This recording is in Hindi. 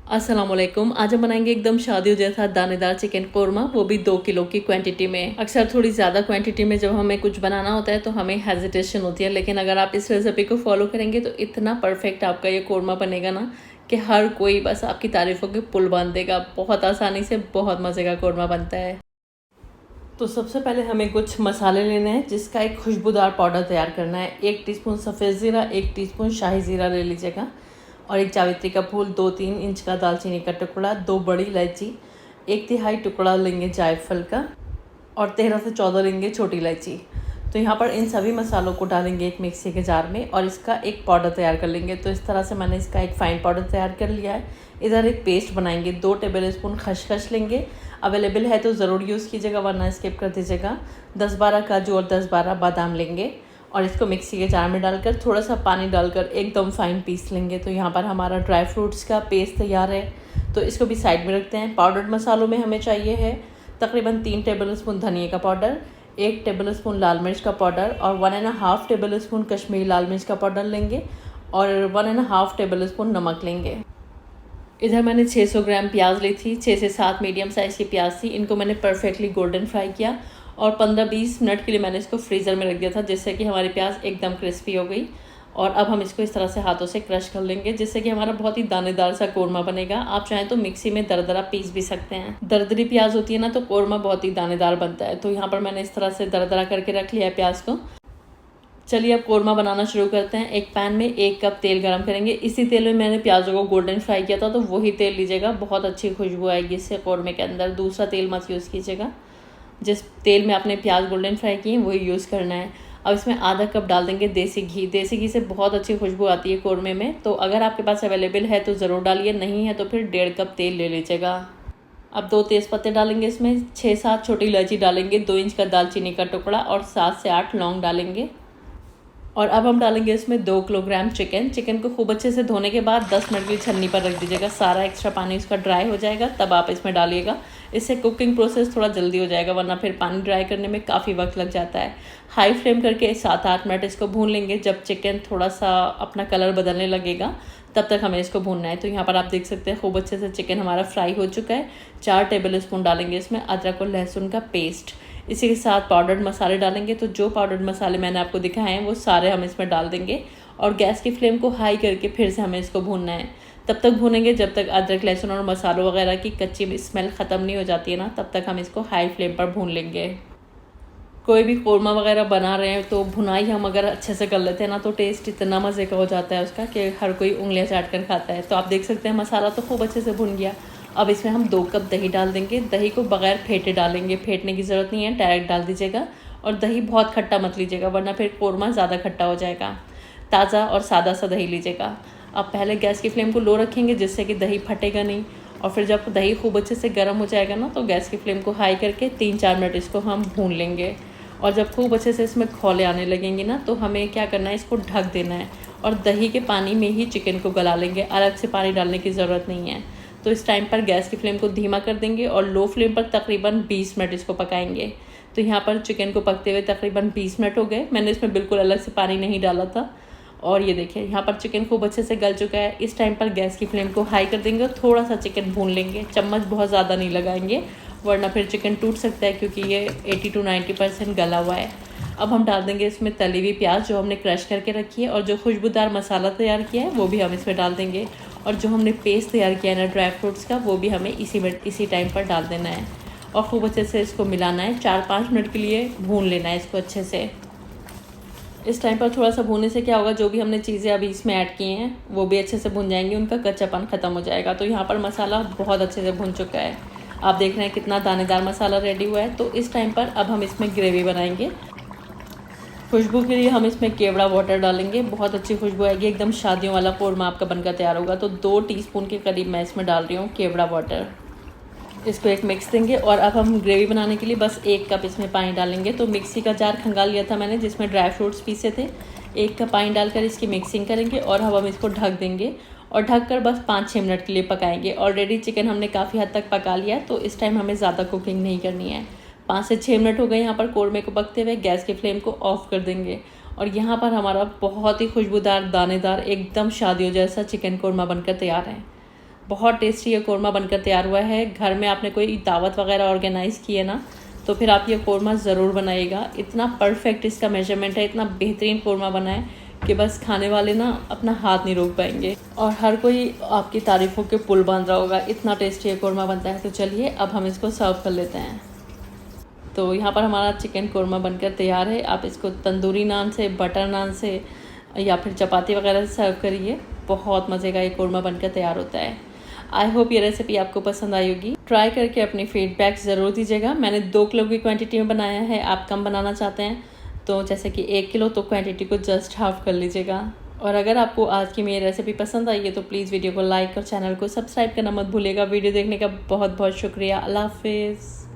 अस्सलामुअलैकुम। आज हम बनाएंगे एकदम शादियों जैसा दानेदार चिकन कोरमा, वो भी 2 किलो की क्वांटिटी में। अक्सर थोड़ी ज़्यादा क्वांटिटी में जब हमें कुछ बनाना होता है तो हमें हेजिटेशन होती है, लेकिन अगर आप इस रेसिपी को फॉलो करेंगे तो इतना परफेक्ट आपका ये कोरमा बनेगा ना कि हर कोई बस आपकी तारीफ़ों के पुल बांध देगा। बहुत आसानी से बहुत मज़े का कोरमा बनता है। तो सबसे पहले हमें कुछ मसाले लेने हैं जिसका एक खुशबूदार पाउडर तैयार करना है। 1 टीस्पून सफ़ेद ज़ीरा, 1 टीस्पून शाही ज़ीरा ले लीजिएगा, और 1 जावित्री का फूल, 2-3 इंच का दालचीनी का टुकड़ा, 2 बड़ी इलायची, 1/3 टुकड़ा लेंगे जायफल का, और 13 से 14 लेंगे छोटी इलायची। तो यहाँ पर इन सभी मसालों को डालेंगे एक मिक्सी के जार में और इसका एक पाउडर तैयार कर लेंगे। तो इस तरह से मैंने इसका एक फ़ाइन पाउडर तैयार कर लिया है। इधर एक पेस्ट बनाएंगे। 2 टेबल स्पून खसखस लेंगे। अवेलेबल है तो ज़रूर यूज़ कीजिएगा, वरना स्किप कर दीजिएगा। 10-12 काजू और 10-12 बादाम लेंगे और इसको मिक्सी के जार में डालकर थोड़ा सा पानी डालकर एकदम फ़ाइन पीस लेंगे। तो यहाँ पर हमारा ड्राई फ्रूट्स का पेस्ट तैयार है, तो इसको भी साइड में रखते हैं। पाउडर्ड मसालों में हमें चाहिए है तकरीबन 3 टेबल स्पून धनिया का पाउडर, 1 टेबल स्पून लाल मिर्च का पाउडर और 1.5 टेबल स्पून कश्मीरी लाल मिर्च का पाउडर लेंगे, और 1.5 टेबल स्पून नमक लेंगे। इधर मैंने 600 ग्राम प्याज ली थी। 6 से 7 मीडियम साइज़ की प्याज थी। इनको मैंने परफेक्टली गोल्डन फ्राई किया और 15-20 मिनट के लिए मैंने इसको फ्रीज़र में रख दिया था, जिससे कि हमारी प्याज एकदम क्रिस्पी हो गई। और अब हम इसको इस तरह से हाथों से क्रश कर लेंगे, जिससे कि हमारा बहुत ही दानेदार सा कोरमा बनेगा। आप चाहें तो मिक्सी में दरदरा पीस भी सकते हैं। दरदरी प्याज होती है ना, तो कोरमा बहुत ही दानेदार बनता है। तो यहाँ पर मैंने इस तरह से दरदरा करके रख लिया है प्याज को। चलिए अब कोरमा बनाना शुरू करते हैं। एक पैन में 1 कप तेल गरम करेंगे। इसी तेल में मैंने प्याज़ों को गोल्डन फ्राई किया था, तो वही तेल लीजिएगा। बहुत अच्छी खुशबू आएगी इससे कोरमे के अंदर। दूसरा तेल मत यूज़ कीजिएगा। जिस तेल में आपने प्याज गोल्डन फ्राई किए वही यूज़ करना है। अब इसमें आधा कप डाल देंगे देसी घी। देसी घी से बहुत अच्छी खुशबू आती है कोरमे में, तो अगर आपके पास अवेलेबल है तो ज़रूर डालिए, नहीं है तो फिर 1.5 कप तेल ले लीजिएगा। अब 2 तेज़पत्ते डालेंगे इसमें, 6-7 छोटी इलायची डालेंगे, 2 इंच का दालचीनी का टुकड़ा और 7 से 8 लौंग डालेंगे। और अब हम डालेंगे इसमें 2 किलोग्राम चिकन। चिकन को खूब अच्छे से धोने के बाद 10 मिनट के लिए छन्नी पर रख दीजिएगा। सारा एक्स्ट्रा पानी उसका ड्राई हो जाएगा, तब आप इसमें डालिएगा। इससे कुकिंग प्रोसेस थोड़ा जल्दी हो जाएगा, वरना फिर पानी ड्राई करने में काफ़ी वक्त लग जाता है। हाई फ्लेम करके 7-8 मिनट इसको भून लेंगे। जब चिकन थोड़ा सा अपना कलर बदलने लगेगा तब तक हमें इसको भूनना है। तो यहाँ पर आप देख सकते हैं खूब अच्छे से चिकन हमारा फ्राई हो चुका है। 4 टेबल स्पून डालेंगे इसमें अदरक और लहसुन का पेस्ट। इसी के साथ पाउडर्ड मसाले डालेंगे। तो जो पाउडर्ड मसाले मैंने आपको दिखाए हैं वो सारे हम इसमें डाल देंगे, और गैस की फ्लेम को हाई करके फिर से हमें इसको भूनना है। तब तक भूनेंगे जब तक अदरक लहसुन और मसालों वगैरह की कच्ची स्मेल ख़त्म नहीं हो जाती है ना, तब तक हम इसको हाई फ्लेम पर भून लेंगे। कोई भी कोरमा वगैरह बना रहे हैं तो भुनाई हम अगर अच्छे से कर लेते हैं ना, तो टेस्ट इतना मज़े का हो जाता है उसका कि हर कोई उंगलियां चाट कर खाता है। तो आप देख सकते हैं मसाला तो खूब अच्छे से भुन गया। अब इसमें हम 2 कप दही डाल देंगे। दही को बगैर फेंटे डालेंगे, फेंटने की ज़रूरत नहीं है, डायरेक्ट डाल दीजिएगा। और दही बहुत खट्टा मत लीजिएगा, वरना फिर कोरमा ज़्यादा खट्टा हो जाएगा। ताज़ा और सादा सा दही लीजिएगा। अब पहले गैस की फ्लेम को लो रखेंगे, जिससे कि दही फटेगा नहीं। और फिर जब दही खूब अच्छे से गर्म हो जाएगा ना, तो गैस की फ्लेम को हाई करके 3-4 मिनट इसको हम भून लेंगे। और जब खूब अच्छे से इसमें खौले आने लगेंगे ना, तो हमें क्या करना है, इसको ढक देना है और दही के पानी में ही चिकन को गला लेंगे। अलग से पानी डालने की ज़रूरत नहीं है। तो इस टाइम पर गैस की फ्लेम को धीमा कर देंगे और लो फ्लेम पर तकरीबन 20 मिनट इसको पकाएंगे। तो यहाँ पर चिकन को पकते हुए तकरीबन 20 मिनट हो गए। मैंने इसमें बिल्कुल अलग से पानी नहीं डाला था। और ये देखिए यहाँ पर चिकन खूब अच्छे से गल चुका है। इस टाइम पर गैस की फ्लेम को हाई कर देंगे और थोड़ा सा चिकन भून लेंगे। चम्मच बहुत ज़्यादा नहीं लगाएंगे, वरना फिर चिकन टूट सकता है, क्योंकि ये 80-90% गला हुआ है। अब हम डाल देंगे इसमें तली हुई प्याज जो हमने क्रश करके रखी है, और जो खुशबूदार मसाला तैयार किया है वो भी हम इसमें डाल देंगे। और जो हमने पेस्ट तैयार किया है ना ड्राई फ्रूट्स का, वो भी हमें इसी टाइम पर डाल देना है और खूब अच्छे से इसको मिलाना है। 4-5 मिनट के लिए भून लेना है इसको अच्छे से। इस टाइम पर थोड़ा सा भूनने से क्या होगा, जो भी हमने चीज़ें अभी इसमें ऐड की हैं वो भी अच्छे से भुन जाएंगी, उनका कच्चापन ख़त्म हो जाएगा। तो यहाँ पर मसाला बहुत अच्छे से भुन चुका है। आप देख रहे हैं कितना दानेदार मसाला रेडी हुआ है। तो इस टाइम पर अब हम इसमें ग्रेवी बनाएंगे। खुशबू के लिए हम इसमें केवड़ा वाटर डालेंगे। बहुत अच्छी खुशबू आएगी, एकदम शादियों वाला कोरमा आपका बनकर तैयार होगा। तो 2 टीस्पून के करीब मैं इसमें डाल रही हूँ केवड़ा वाटर। इसको एक मिक्स देंगे। और अब हम ग्रेवी बनाने के लिए बस 1 कप इसमें पानी डालेंगे। तो मिक्सी का जार खंगाल लिया था मैंने, जिसमें ड्राई फ्रूट्स पीसे थे। 1 कप पानी डालकर इसकी मिक्सिंग करेंगे और अब हम इसको ढक देंगे और ढककर बस 5-6 मिनट के लिए पकाएंगे। ऑलरेडी चिकन हमने काफ़ी हद तक पका लिया है, तो इस टाइम हमें ज़्यादा कुकिंग नहीं करनी है। 5 से 6 मिनट हो गए यहाँ पर कोरमे को पकते हुए। गैस की फ्लेम को ऑफ कर देंगे और यहाँ पर हमारा बहुत ही खुशबूदार दानेदार एकदम शादियों जैसा चिकन कोरमा बनकर तैयार है। बहुत टेस्टी ये कौरमा बनकर तैयार हुआ है। घर में आपने कोई दावत वगैरह ऑर्गेनाइज़ की है ना, तो फिर आप ये कौरमा ज़रूर बनाइएगा। इतना परफेक्ट इसका मेजरमेंट है, इतना बेहतरीन कौरमा बना है कि बस खाने वाले ना अपना हाथ नहीं रोक पाएंगे और हर कोई आपकी तारीफ़ों के पुल बांध रहा होगा। इतना टेस्टी ये कौरमा बनता है। तो चलिए अब हम इसको सर्व कर लेते हैं। तो यहाँ पर हमारा चिकन कौरमा बनकर तैयार है। आप इसको तंदूरी नान से, बटर नान से या फिर चपाती वगैरह से सर्व करिए। बहुत मज़े का ये कौरमा बनकर तैयार होता है। आई होप ये रेसिपी आपको पसंद आई होगी। ट्राई करके अपनी फीडबैक ज़रूर दीजिएगा। मैंने 2 किलो की क्वांटिटी में बनाया है। आप कम बनाना चाहते हैं तो जैसे कि 1 किलो, तो क्वांटिटी को जस्ट हाफ कर लीजिएगा। और अगर आपको आज की मेरी रेसिपी पसंद आई है तो प्लीज़ वीडियो को लाइक और चैनल को सब्सक्राइब करना मत भूलिएगा। वीडियो देखने का बहुत बहुत शुक्रिया। अल्लाह हाफिज़।